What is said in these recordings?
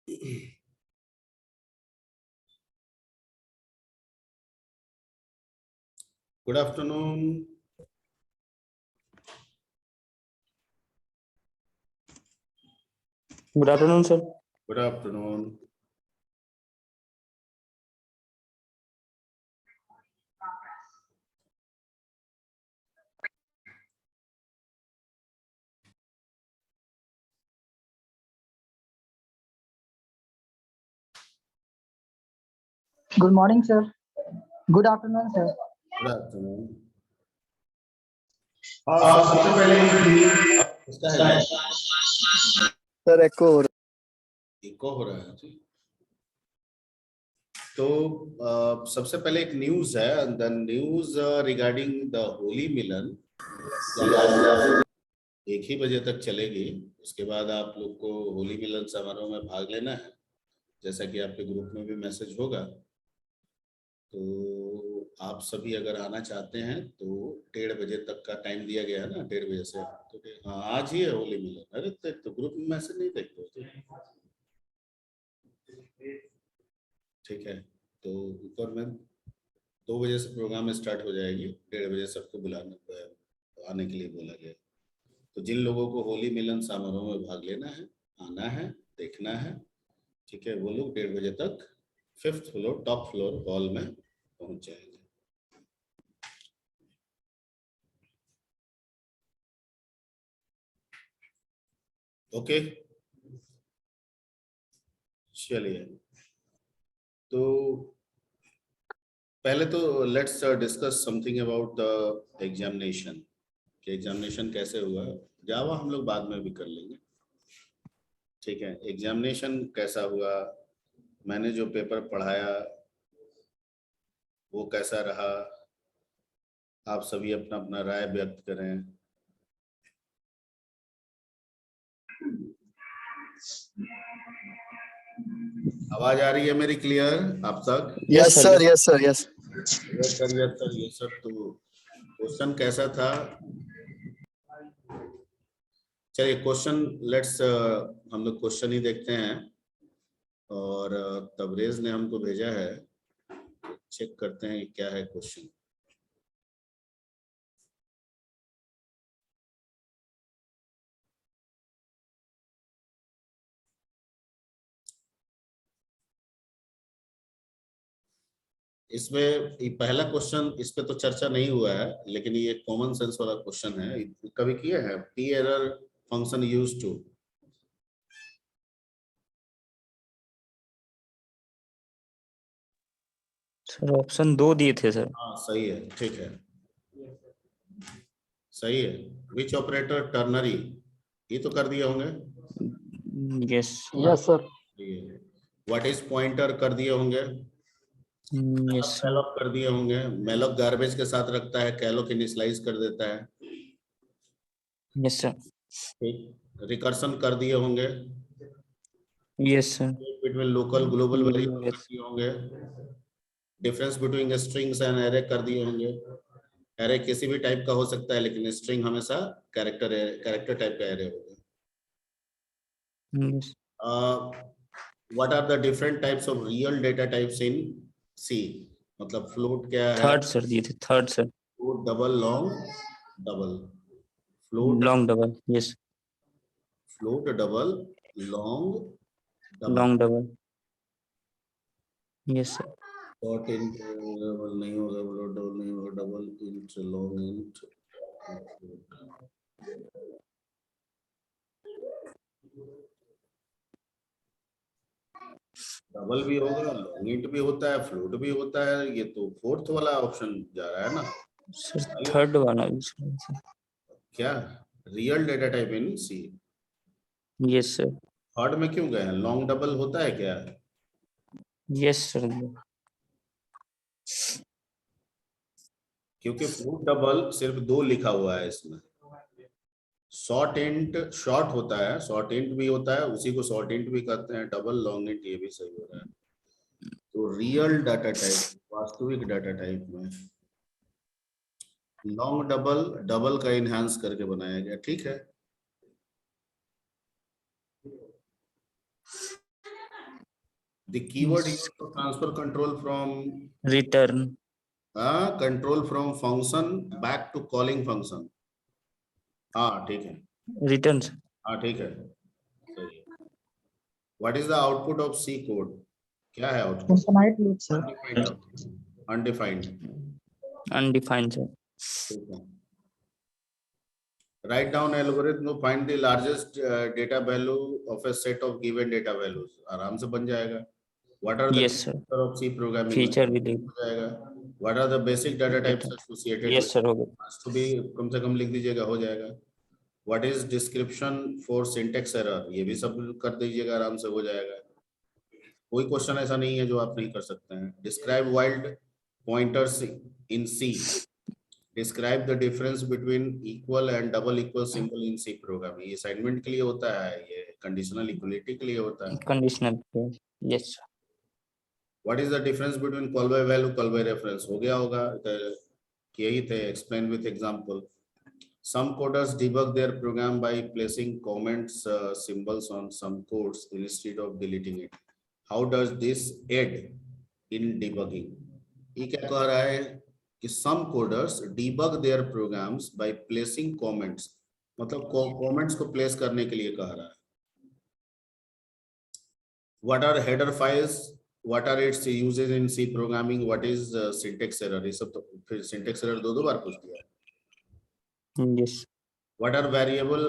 Good afternoon. Good afternoon, sir. Good afternoon. Good morning, sir. Good afternoon, sir. Good afternoon. सबसे पहले इसका है sir एको eco हो रहा है जी। तो सबसे पहले एक न्यूज है, the news regarding the Holi मिलन 1 ही बजे तक चलेगी। उसके बाद आप लोग को होली मिलन समारोह में भाग लेना है, जैसा कि आपके ग्रुप में भी मैसेज होगा। तो आप सभी अगर आना चाहते हैं तो 1:30 बजे तक का टाइम दिया गया है ना, 1:30 बजे से। तो हाँ, आज ही है होली मिलन। अरे तो ग्रुप में मैसेज नहीं देखते हो? ठीक है, तो ऊपर में 2 बजे से प्रोग्राम स्टार्ट हो जाएगी, 1:30 बजे सबको बुलाने आने के लिए बोला गया। तो जिन लोगों को होली मिलन समारोह में भाग लेना है, आना है, देखना है, ठीक है, वो लोग 1:30 बजे तक 5th floor top floor hall में पहुंच जाएंगे। ओके, चलिए। तो पहले तो let's discuss something about the examination कि एग्जामिनेशन कैसे हुआ। जावा हम लोग बाद में भी कर लेंगे, ठीक है। एग्जामिनेशन कैसा हुआ, मैंने जो पेपर पढ़ाया वो कैसा रहा, आप सभी अपना अपना राय व्यक्त करें। आवाज आ रही है मेरी क्लियर आप तक? Yes sir, yes sir, yes sir ये सब। तो क्वेश्चन कैसा था? चलिए क्वेश्चन लेट्स हम लोग क्वेश्चन ही देखते हैं। और तबरेज ने हमको भेजा है, चेक करते हैं क्या है क्वेश्चन। इसमें ये पहला क्वेश्चन, इस पे तो चर्चा नहीं हुआ है, लेकिन ये कॉमन सेंस वाला क्वेश्चन है। कभी किए हैं perror function use to? Sir option 2 दिए थे सर। हाँ सही है, ठीक है, सही है। विच ऑपरेटर टर्नरी, ये तो कर दिए होंगे। Yes Yes, sir. What is pointer कर दिए होंगे। Yes sir. मैलॉक कर दिए होंगे। मैलॉक गार्बेज के साथ रखता है, कैलोक इनिशियलाइज कर देता है। Yes sir. ठीक, रिकर्सन कर दिए होंगे। Yes sir. Between local global value कर यस दिए होंगे। Difference between strings and array कर दिए होंगे। एरे किसी भी टाइप का हो सकता है, लेकिन स्ट्रिंग हमेशा कैरेक्टर टाइप का एरे होगा। Yes what are the different types of real data types in C? मतलब फ्लोट क्या है? थर्ड सर दिए थे, third sir. Float, double, long, double. Float, long double. Yes float, double, long, double. Long double. Yes sir. Dot int double नहीं होगा, float double नहीं होगा, double int, long int, double भी होगा, लॉन्ग इंट भी होता है, फ्लोट भी होता है। ये तो फोर्थ वाला ऑप्शन जा रहा है ना सर थर्ड वाला भी सर। क्या? Real data type in C. Yes sir. Third में क्यों गए हैं? लॉन्ग डबल होता है क्या? Yes sir. क्योंकि फ्लोट डबल सिर्फ 2 लिखा हुआ है इसमें। शॉर्ट इंट शॉर्ट होता है, शॉर्ट इंट भी होता है, उसी को शॉर्ट इंट भी कहते हैं। डबल, लॉन्ग इंट, ये भी सही हो रहा है। तो रियल डाटा टाइप, वास्तविक डाटा टाइप में लॉन्ग डबल, डबल का इनहेंस करके बनाया गया, ठीक है। The keyword is to transfer control from Return. control from function back to calling function. हाँ ठीक है, Return, sir. हाँ ठीक है, सही है. What is the output of C code? क्या है output? Infinite loop, sir. Undefined. Undefined, sir. ठीक है. Write down algorithm to find the largest data value of a set of given data values. आराम से बन जाएगा. What are the Yes, sir. features of C programming? Feature भी देख. हो जाएगा. What are the basic data types associated? Yes, sir. हो गया. Has to be कम से कम लिख दीजिएगा, हो जाएगा. What is description for syntax error? ये भी सब कर दीजिएगा, आराम से हो जाएगा. कोई क्वेश्चन ऐसा नहीं है जो आप नहीं कर सकते हैं. Describe wild pointers in C. Describe the difference between equal and double equal symbol in C programming. ये assignment के लिए होता है, ये conditional equality के लिए होता है. Conditional. Yes, sir. What is the difference between call by value, call by reference? हो गया होगा, यही थे. Explain with example. Some coders debug their program by placing comments symbols on some codes instead of deleting it. How does this aid in debugging? ये क्या कह रहा है कि some coders debug their programs by placing comments, मतलब comments को place करने के लिए कह रहा है. What are header files? What are its uses in C programming? What is syntax error? ये सब तो फिर syntax error दो बार पूछ दिया. Yes. What are variable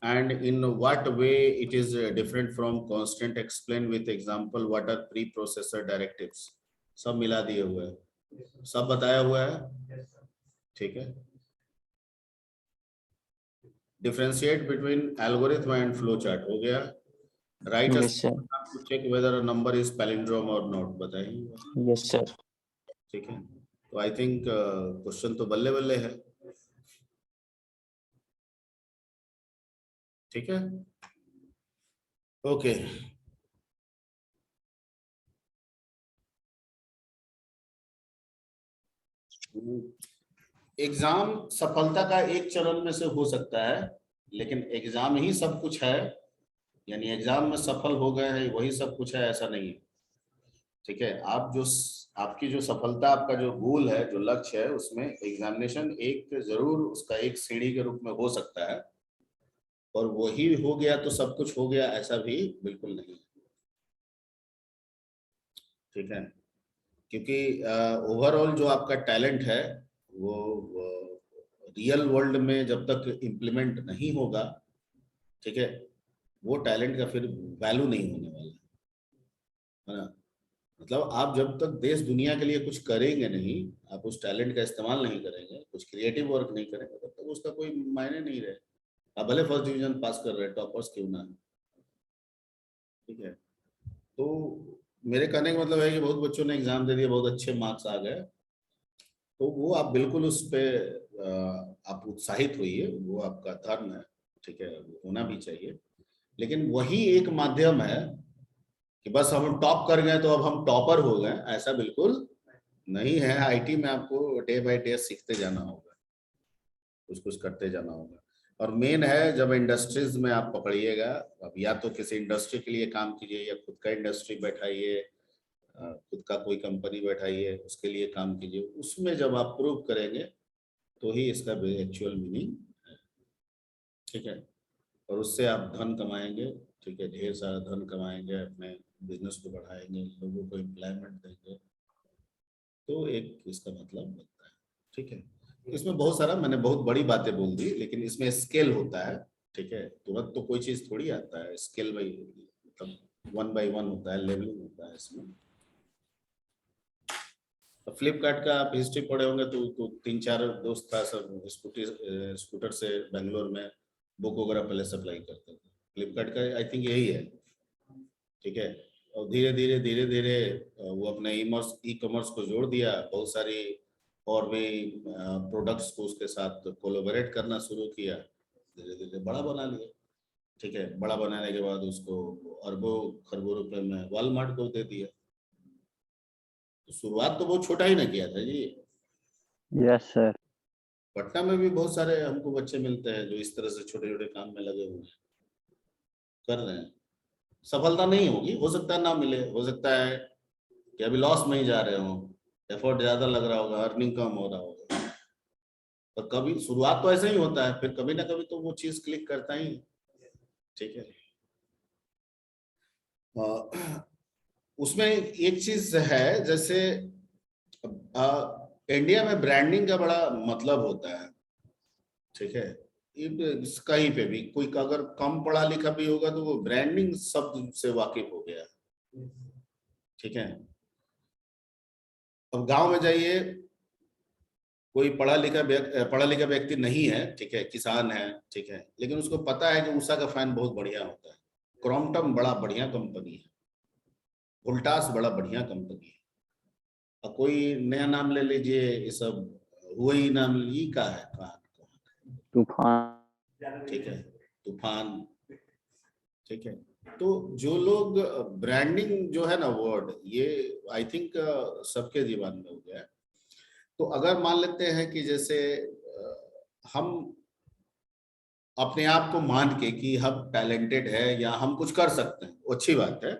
and in what way it is different from constant? Explain with example. What are preprocessor directives? सब मिला दिए हुए हैं, सब बताया हुआ है. ठीक है. Differentiate between algorithm and flowchart हो गया. Write a Yes, sir. to check whether a number is palindrome or not. बताइए. Yes, sir. ठीक है. तो I think क्वेश्चन तो बल्ले बल्ले है. ठीक है. ओके. एग्जाम सफलता का एक चरण में से हो सकता है, लेकिन एग्जाम ही सब कुछ है, यानी एग्जाम में सफल हो गए हैं वही सब कुछ है, ऐसा नहीं है. ठीक है. आप जो आपकी जो सफलता, आपका जो गोल है, जो लक्ष्य है, उसमें एग्जामिनेशन एक जरूर उसका एक सीढ़ी के रूप में हो सकता है, और वही हो गया तो सब कुछ हो गया, ऐसा भी बिल्कुल नहीं. ठीक है. क्योंकि ओवरऑल जो आपका टैलेंट है वो रियल वर्ल्ड में जब तक इम्प्लीमेंट नहीं होगा, ठीक है, वो टैलेंट का फिर वैल्यू नहीं होने वाला है ना. मतलब आप जब तक देश दुनिया के लिए कुछ करेंगे नहीं, आप उस टैलेंट का इस्तेमाल नहीं करेंगे, कुछ क्रिएटिव वर्क नहीं करेंगे, तब तक उसका कोई मायने नहीं रहे. आप भले फर्स्ट डिवीजन पास कर रहे हैं, टॉपर्स क्यों ना. ठीक है. तो मेरे कहने का मतलब है कि बहुत बच्चों ने एग्जाम दे दिया, बहुत अच्छे मार्क्स आ गए, तो वो आप बिल्कुल उस पे आप उत्साहित होइए, वो आपका धर्म है. ठीक है, वो होना भी चाहिए. लेकिन वही एक माध्यम है कि बस हम टॉप कर गए तो अब हम टॉपर हो गए, ऐसा बिल्कुल नहीं है. आईटी में आपको डे बाय डे सीखते जाना होगा, कुछ कुछ करते जाना होगा. और मेन है जब इंडस्ट्रीज में आप पकड़िएगा, अब या तो किसी इंडस्ट्री के लिए काम कीजिए या खुद का इंडस्ट्री बैठाइए, खुद का कोई कंपनी बैठाइए, उसके लिए काम कीजिए. उसमें जब आप प्रूव करेंगे तो ही इसका एक्चुअल मीनिंग है. ठीक है. और उससे आप धन कमाएंगे. ठीक है, ढेर सारा धन कमाएंगे, अपने बिजनेस को बढ़ाएंगे, लोगों को एम्प्लॉयमेंट देंगे, तो एक इसका मतलब बनता है. ठीक है. इसमें बहुत सारा, मैंने बहुत बड़ी बातें बोल दी, लेकिन इसमें स्केल होता है. ठीक है. तुरंत तो कोई चीज थोड़ी आता है, स्केल बाई मतलब 1 by 1 होता है, लेवलिंग होता है इसमें. तो फ्लिपकार्ट का आप हिस्ट्री पढ़े होंगे तो 3-4 दोस्त था, सब स्कूटर से बेंगलोर में बुक वगैरह पहले सप्लाई करते थे. फ्लिपकार्ट का आई थिंक यही है. ठीक है. और धीरे धीरे वो अपने ई कॉमर्स को जोड़ दिया, बहुत सारी और भी प्रोडक्ट्स को उसके साथ कोलैबोरेट करना शुरू किया, धीरे धीरे बड़ा बना लिया. ठीक है. बड़ा बनाने के बाद उसको अरबों खरबों रुपए में वॉलमार्ट को दे दिया. तो शुरुआत तो बहुत छोटा ही ना किया था जी. Yes sir. पटना में भी बहुत सारे हमको बच्चे मिलते हैं जो इस तरह से छोटे छोटे काम में लगे हुए हैं, कर रहे हैं. सफलता नहीं होगी, हो सकता है ना मिले, हो सकता है कि अभी लॉस में ही जा रहे हो, एफर्ट ज्यादा लग रहा होगा, अर्निंग कम हो रहा होगा, और कभी शुरुआत तो ऐसा ही होता है, फिर कभी ना कभी तो वो चीज क्लिक करता ही है। ठीक है। उसमें एक चीज है, जैसे इंडिया में ब्रांडिंग का बड़ा मतलब होता है। ठीक है। कहीं पे भी कोई अगर कम पढ़ा लिखा भी होगा तो वो ब्रांडिंग शब्द से वाकिफ हो गया। ठीक है। अब गांव में जाइए, कोई पढ़ा लिखा व्यक्ति नहीं है, ठीक है, किसान है, ठीक है, लेकिन उसको पता है कि उषा का फैन बहुत बढ़िया होता है, क्रॉम्पटन बड़ा बढ़िया कंपनी है, वोल्टास बड़ा बढ़िया कंपनी है, और कोई नया नाम ले लीजिए, ये सब वही नाम ही का है, तूफान। ठीक है, तूफान। ठीक है। तो जो लोग ब्रांडिंग जो है ना वर्ड, ये आई थिंक सबके जीवन में हो गया है। तो अगर मान लेते हैं कि जैसे हम अपने आप को मान के कि हम टैलेंटेड है या हम कुछ कर सकते हैं, वो अच्छी बात है,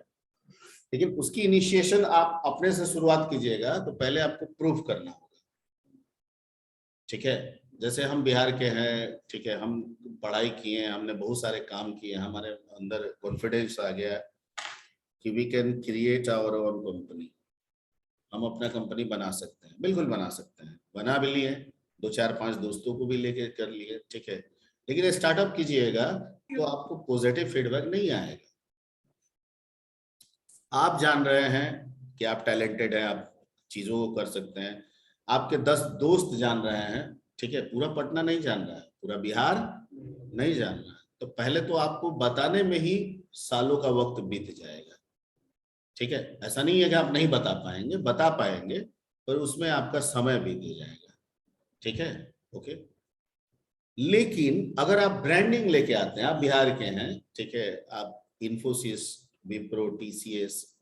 लेकिन उसकी इनिशिएशन आप अपने से शुरुआत कीजिएगा, तो पहले आपको प्रूव करना होगा। ठीक है। जैसे हम बिहार के हैं, ठीक है, हम पढ़ाई किए हैं, हमने बहुत सारे काम किए, हमारे अंदर कॉन्फिडेंस आ गया कि we can create our own company, हम अपना कंपनी बना सकते हैं, बिल्कुल बना सकते हैं, बना भी लिए, 2 4 5 दोस्तों को भी लेके कर लिए। ठीक है। लेकिन स्टार्टअप कीजिएगा तो आपको पॉजिटिव फीडबैक नहीं आएगा। आप जान रहे हैं कि आप टैलेंटेड हैं, आप चीजों को कर सकते हैं, आपके 10 दोस्त जान रहे हैं, ठीक है, पूरा पटना नहीं जान रहा है, पूरा बिहार नहीं जान रहा है, तो पहले तो आपको बताने में ही सालों का वक्त बीत जाएगा। ठीक है। ऐसा नहीं है कि आप नहीं बता पाएंगे, बता पाएंगे, पर उसमें आपका समय बीत जाएगा। ठीक है। ओके। लेकिन अगर आप ब्रांडिंग लेके आते हैं, आप बिहार के हैं, ठीक है, आप इन्फोसिस, विप्रो, टीसीएस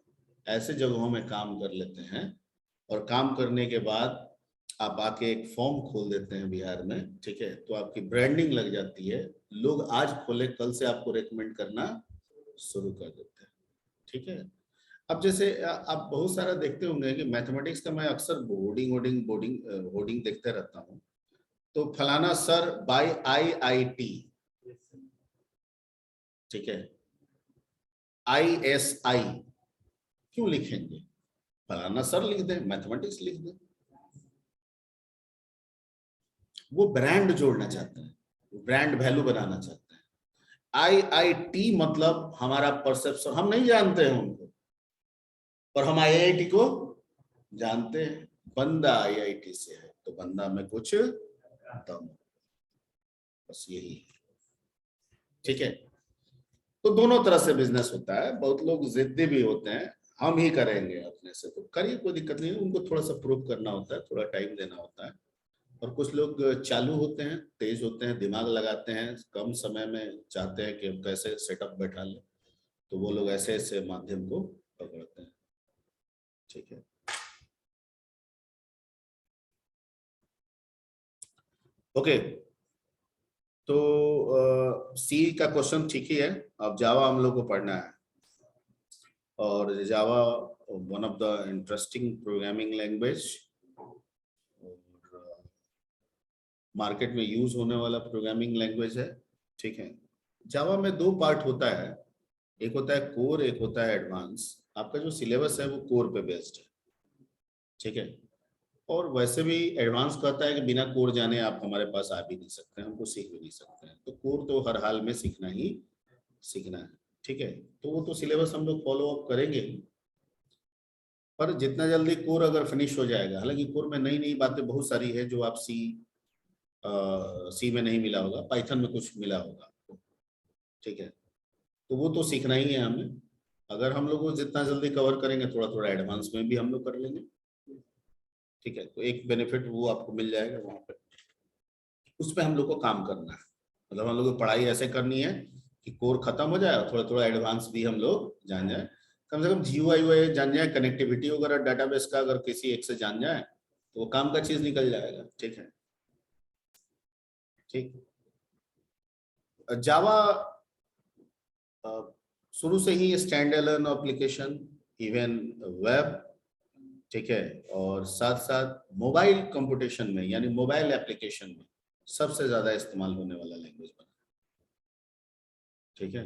ऐसे जगहों में काम कर लेते हैं, और काम करने के बाद आप आके एक फॉर्म खोल देते हैं बिहार में, ठीक है, तो आपकी ब्रांडिंग लग जाती है, लोग आज खोले कल से आपको रेकमेंड करना शुरू कर देते हैं। ठीक है। अब जैसे आप बहुत सारा देखते होंगे कि मैथमेटिक्स का मैं अक्सर होर्डिंग देखते रहता हूँ, तो फलाना सर बाय IIT, ठीक है, ISI क्यों लिखेंगे? फलाना सर लिख दे, मैथमेटिक्स लिख दे। वो ब्रांड जोड़ना चाहते हैं, ब्रांड वैल्यू बनाना चाहते हैं। IIT मतलब हमारा परसेप्शन, हम नहीं जानते हैं उनको, पर हम IIT को जानते हैं। बंदा IIT से है तो बंदा में कुछ दम, बस यही। ठीक है। तो दोनों तरह से बिजनेस होता है, बहुत लोग जिद्दी भी होते हैं, हम ही करेंगे अपने से, तो करिए, कोई दिक्कत नहीं है, उनको थोड़ा सा प्रूव करना होता है, थोड़ा टाइम देना होता है। और कुछ लोग चालू होते हैं, तेज होते हैं, दिमाग लगाते हैं, कम समय में चाहते हैं कि हम कैसे सेटअप बैठा लें, तो वो लोग ऐसे ऐसे माध्यम को पकड़ते हैं। ठीक है। ओके। तो सी का क्वेश्चन ठीक ही है। अब जावा हम लोग को पढ़ना है, और Java one of the interesting programming language, market में यूज होने वाला प्रोग्रामिंग लैंग्वेज है। ठीक है। जावा में 2 पार्ट होता है, एक होता है कोर, एक होता है एडवांस। आपका जो सिलेबस है वो कोर पे बेस्ड है। ठीक है। और वैसे भी एडवांस कहता है कि बिना कोर जाने आप हमारे पास आ भी नहीं सकते, हमको सीख भी नहीं सकते हैं, तो कोर तो हर हाल में सीखना ही सीखना है। ठीक है। तो वो तो सिलेबस हम लोग फॉलो अप करेंगे, पर जितना जल्दी कोर अगर फिनिश हो जाएगा, हालांकि कोर में नई नई बातें बहुत सारी है जो आप सी में नहीं मिला होगा, पाइथन में कुछ मिला होगा। ठीक है। तो वो तो सीखना ही है हमें, अगर हम लोग जितना जल्दी कवर करेंगे, थोड़ा थोड़ा एडवांस में भी हम लोग कर लेंगे। ठीक है। तो एक बेनिफिट वो आपको मिल जाएगा वहां पर, उस पर हम लोग को काम करना है, मतलब हम लोग को पढ़ाई ऐसे करनी है कि कोर खत्म हो जाए और थोड़ा थोड़ा एडवांस भी हम लोग जान जाए, कम से कम GUI जान जाए, कनेक्टिविटी वगैरह डाटाबेस का अगर किसी एक से जान जाए तो वो काम का चीज निकल जाएगा। ठीक है। ठीक। जावा शुरू से ही stand alone application, even web, ठीक है, और साथ साथ मोबाइल कंप्यूटेशन में यानी मोबाइल एप्लीकेशन में सबसे ज्यादा इस्तेमाल होने वाला लैंग्वेज बना, ठीक है।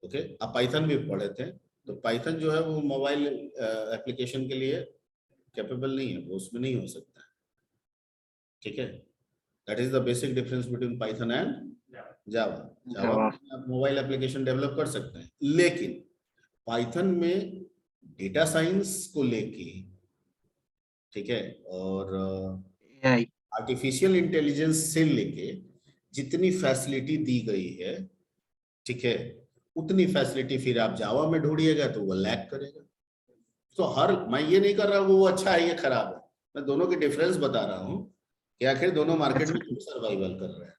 ओके, आप पाइथन भी पढ़े थे, तो पाइथन जो है वो मोबाइल एप्लीकेशन के लिए कैपेबल नहीं है, वो उसमें नहीं हो सकता है, ठीक है। That is the basic difference between Python and Java. Java आप मोबाइल एप्लीकेशन डेवलप कर सकते हैं, लेकिन पाइथन में डेटा साइंस को लेके, ठीक है, और आर्टिफिशियल इंटेलिजेंस से लेके जितनी फैसिलिटी दी गई है, ठीक है, उतनी फैसिलिटी फिर आप जावा में ढूंढिएगा तो वो लैग करेगा। तो हर, मैं ये नहीं कर रहा हूँ वो अच्छा है ये खराब है, मैं दोनों की डिफरेंस बता रहा हूँ कि आखिर दोनों मार्केट में सर्वाइवल कर रहे हैं,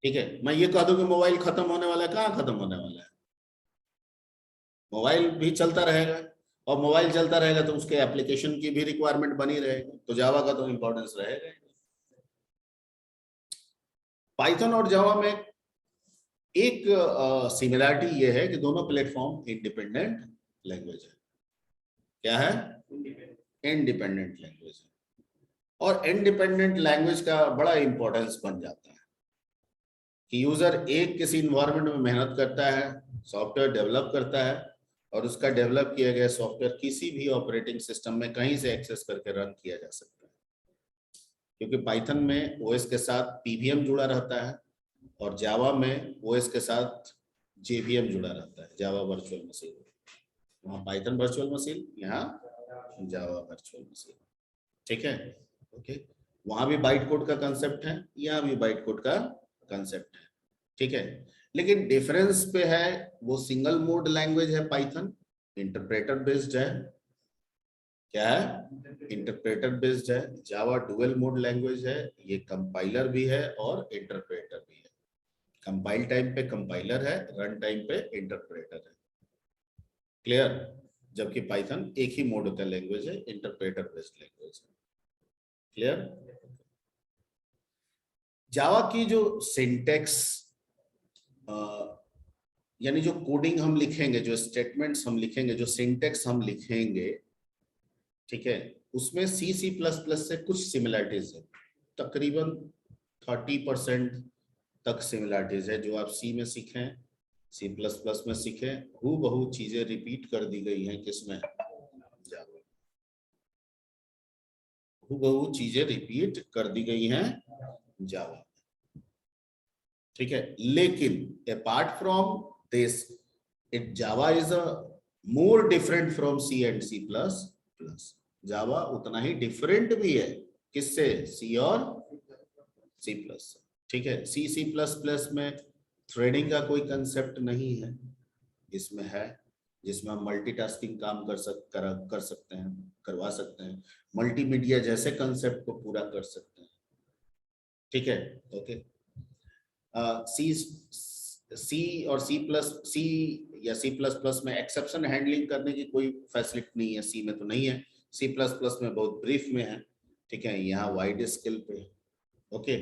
ठीक है। मैं ये कह दूं कि मोबाइल खत्म होने वाला है, कहाँ खत्म होने वाला है, मोबाइल भी चलता रहेगा, और मोबाइल चलता रहेगा तो उसके एप्लीकेशन की भी रिक्वायरमेंट बनी रहेगी, तो जावा का तो इंपॉर्टेंस रहेगा। पाइथन और जावा में एक सिमिलरिटी ये है कि दोनों प्लेटफॉर्म इंडिपेंडेंट लैंग्वेज है। क्या है? इंडिपेंडेंट लैंग्वेज है, और इंडिपेंडेंट लैंग्वेज का बड़ा इंपॉर्टेंस बन जाता है कि यूजर एक किसी इन्वायरमेंट में मेहनत करता है, सॉफ्टवेयर डेवलप करता है, और उसका डेवलप किया गया सॉफ्टवेयर किसी भी ऑपरेटिंग सिस्टम में कहीं से एक्सेस करके रन किया जा सकता है, क्योंकि पाइथन में ओएस के साथ पीवीएम जुड़ा रहता है, और जावा में ओएस के साथ जेवीएम जुड़ा रहता है, जावा वर्चुअल मशीन। वहाँ पाइथन वर्चुअल मशीन, यहाँ जावा वर्चुअल मशीन, ठीक है। ओके, वहां भी बाइट कोड का कंसेप्ट है, यहाँ भी बाइट कोड का कंसेप्ट है, ठीक है। लेकिन डिफरेंस पे है, वो सिंगल मोड लैंग्वेज है पाइथन, इंटरप्रेटर बेस्ड है। क्या है? इंटरप्रेटर बेस्ड है। जावा डुअल मोड लैंग्वेज है, ये कंपाइलर भी है और इंटरप्रेटर भी है। कंपाइल टाइम पे कंपाइलर है, रन टाइम पे इंटरप्रेटर है। क्लियर? जबकि पाइथन एक ही मोड का लैंग्वेज है, इंटरप्रेटर बेस्ड लैंग्वेज है। क्लियर? जावा की जो सिंटेक्स यानी जो कोडिंग हम लिखेंगे, जो स्टेटमेंट्स हम लिखेंगे, जो सिंटेक्स हम लिखेंगे, ठीक है, उसमें C++ से कुछ सिमिलरिटीज है, तकरीबन 30% तक सिमिलरिटीज है। जो आप C में सीखें, C++ में सीखें, हूबहू चीजें रिपीट कर दी गई हैं किसमें? जावा। हूबहू चीजें रिपीट कर दी गई हैं जावा, ठीक है। लेकिन apart from this, it Java is a more different from C and C++। जावा उतना ही डिफरेंट भी है, किससे? C और C++, ठीक है। C++ में थ्रेडिंग का कोई कंसेप्ट नहीं है, इसमें है, जिसमें हम मल्टीटास्किंग काम कर सकते हैं, करवा सकते हैं, मल्टीमीडिया जैसे कंसेप्ट को पूरा कर सकते हैं, ठीक है। ओके, C और C या C++ में एक्सेप्शन हैंडलिंग करने की कोई फैसिलिटी नहीं है, C में तो नहीं है, C++ में बहुत ब्रीफ में है, ठीक है, यहाँ वाइड स्केल पे। ओके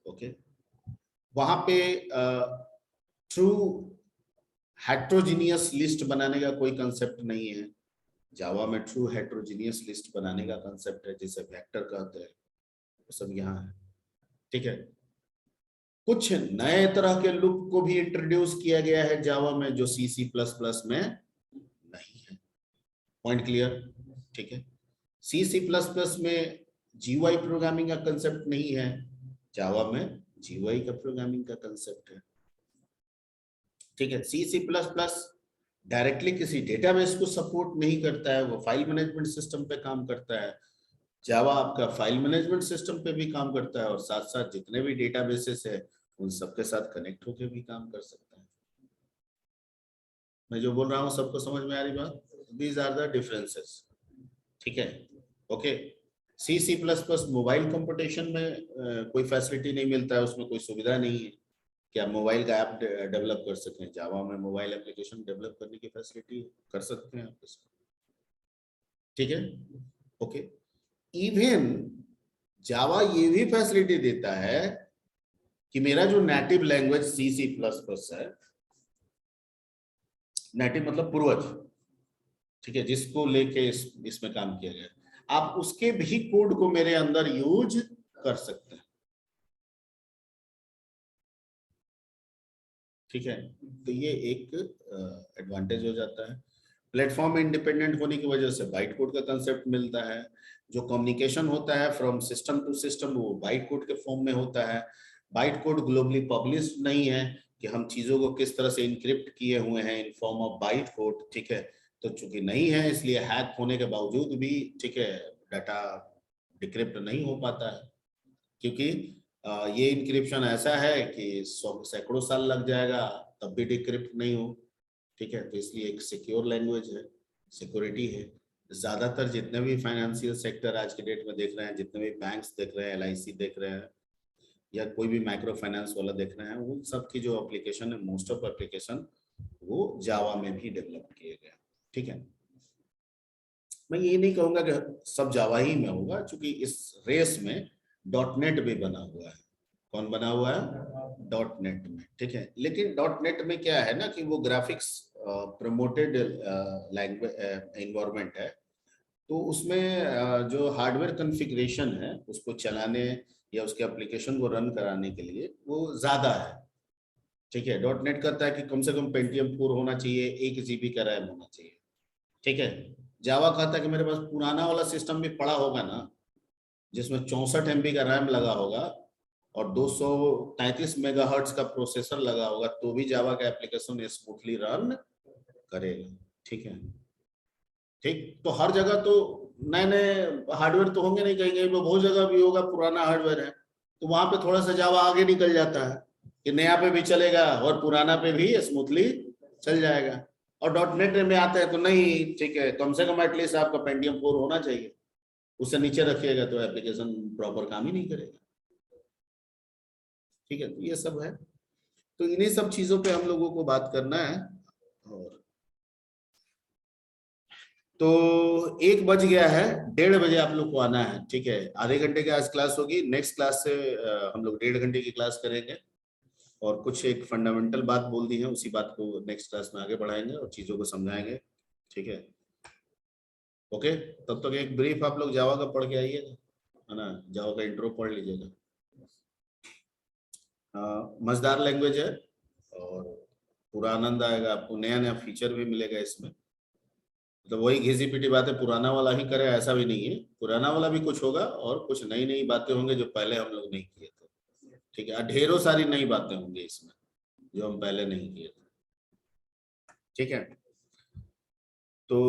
ओके, वहां पे ट्रू हेट्रोजीनियस लिस्ट बनाने का कोई कंसेप्ट नहीं है। जावा में ट्रू हेट्रोजीनियस लिस्ट बनाने का कंसेप्ट है, जिसे वेक्टर कहते हैं, वो सब यहाँ है, ठीक है। कुछ नए तरह के लूप को भी इंट्रोड्यूस किया गया है जावा में, जो C++ में नहीं है। Point clear? ठीक है। C++ में GUI प्रोग्रामिंग का कंसेप्ट नहीं है, जावा में GUI का प्रोग्रामिंग का कंसेप्ट है, ठीक है। C++ डायरेक्टली किसी डेटाबेस को सपोर्ट नहीं करता है, वो फाइल मैनेजमेंट सिस्टम पे काम करता है। जावा आपका फाइल मैनेजमेंट सिस्टम पे भी काम करता है, और साथ साथ जितने भी डेटाबेसेस है उन सबके साथ कनेक्ट होकर भी काम कर सकता है। मैं जो बोल रहा हूँ सबको समझ में आ रही बात? दीज आर द डिफरेंसेस, ठीक है। ओके, C++ मोबाइल कंप्यूटेशन में कोई फैसिलिटी नहीं मिलता है, उसमें कोई सुविधा नहीं है कि आप मोबाइल का ऐप डेवलप कर सकें। जावा में मोबाइल एप्लीकेशन डेवलप करने की फैसिलिटी कर सकते हैं आप इसको, ठीक है। ओके, इवन जावा ये भी फैसिलिटी देता है कि मेरा जो नेटिव लैंग्वेज C++ है, नेटिव मतलब पूर्वज, ठीक है, जिसको लेके इसमें काम किया गया, आप उसके भी कोड को मेरे अंदर यूज कर सकते हैं, ठीक है। तो ये एक एडवांटेज हो जाता है। प्लेटफॉर्म इंडिपेंडेंट होने की वजह से बाइट कोड का कंसेप्ट मिलता है। जो कम्युनिकेशन होता है फ्रॉम सिस्टम टू सिस्टम वो बाइट कोड के फॉर्म में होता है। बाइट कोड ग्लोबली पब्लिश नहीं है कि हम चीजों को किस तरह से इनक्रिप्ट किए हुए हैं in form of byte code, ठीक है। तो चूंकि नहीं है इसलिए हैक होने के बावजूद भी, ठीक है, डाटा डिक्रिप्ट नहीं हो पाता है, क्योंकि ये इंक्रिप्शन ऐसा है कि सैकड़ों साल लग जाएगा तब भी डिक्रिप्ट नहीं हो, ठीक है। तो इसलिए एक सिक्योर लैंग्वेज है, सिक्योरिटी है। ज्यादातर जितने भी फाइनेंशियल सेक्टर आज के डेट में देख रहे हैं, जितने भी बैंक्स देख रहे हैं, LIC देख रहे हैं, या कोई भी माइक्रो फाइनेंस वाला देख रहे हैं, वो सब की जो एप्लीकेशन है, मोस्ट ऑफ एप्लीकेशन वो जावा में भी डेवलप किए गए, ठीक है। मैं ये नहीं कहूंगा कि सब जावा ही में होगा, क्योंकि इस रेस में .NET भी बना हुआ है। कौन बना हुआ है? .NET में, ठीक है। लेकिन .NET में क्या है ना कि वो ग्राफिक्स प्रमोटेड लैंग्वेज एनवायरनमेंट है, तो उसमें जो हार्डवेयर कॉन्फ़िगरेशन है उसको चलाने या उसके एप्लीकेशन को रन कराने के लिए वो ज्यादा है, ठीक है। .NET कहता है कि कम से कम Pentium 4 होना चाहिए, 1 GB का रैम होना चाहिए, ठीक है। जावा कहता है कि मेरे पास पुराना वाला सिस्टम भी पड़ा होगा ना, जिसमें 64 MB का रैम लगा होगा और 233 मेगाहर्ट्ज का प्रोसेसर लगा होगा, तो भी जावा का एप्लीकेशन स्मूथली रन करेगा, ठीक है। ठीक, तो हर जगह तो नए नए हार्डवेयर तो होंगे नहीं, कहीं कहीं पे बहुत जगह भी होगा पुराना हार्डवेयर है, तो वहां पे थोड़ा सा जावा आगे निकल जाता है कि नया पे भी चलेगा और पुराना पे भी स्मूथली चल जाएगा। और .NET में आते हैं तो नहीं, ठीक है, कम से कम एटलीस्ट आपका Pentium 4 होना चाहिए, उससे नीचे रखिएगा तो एप्लीकेशन प्रॉपर काम ही नहीं करेगा, ठीक है। तो ये सब है, तो इन्हीं सब चीजों पे हम लोगों को बात करना है। और तो 1 बज गया है, 1:30 बजे आप लोग को आना है, ठीक है। आधे घंटे की आज क्लास होगी, नेक्स्ट क्लास से हम लोग 1.5 घंटे की क्लास करेंगे, और कुछ एक फंडामेंटल बात बोल दी है, उसी बात को नेक्स्ट क्लास में आगे बढ़ाएंगे और चीजों को समझाएंगे, ठीक है। ओके, तब तक एक ब्रीफ आप लोग जावा का पढ़ के आइएगा, है ना, जावा का इंट्रो पढ़ लीजिएगा। मजेदार लैंग्वेज है और पूरा आनंद आएगा आपको, नया नया फीचर भी मिलेगा इसमें। तो वही घिसी पिटी बातें पुराना वाला ही करे ऐसा भी नहीं है, पुराना वाला भी कुछ होगा और कुछ नई नई बातें होंगे जो पहले हम लोग नहीं किए थे, ठीक है। ढेरों सारी नई बातें होंगी इसमें जो हम पहले नहीं किए थे, ठीक है। तो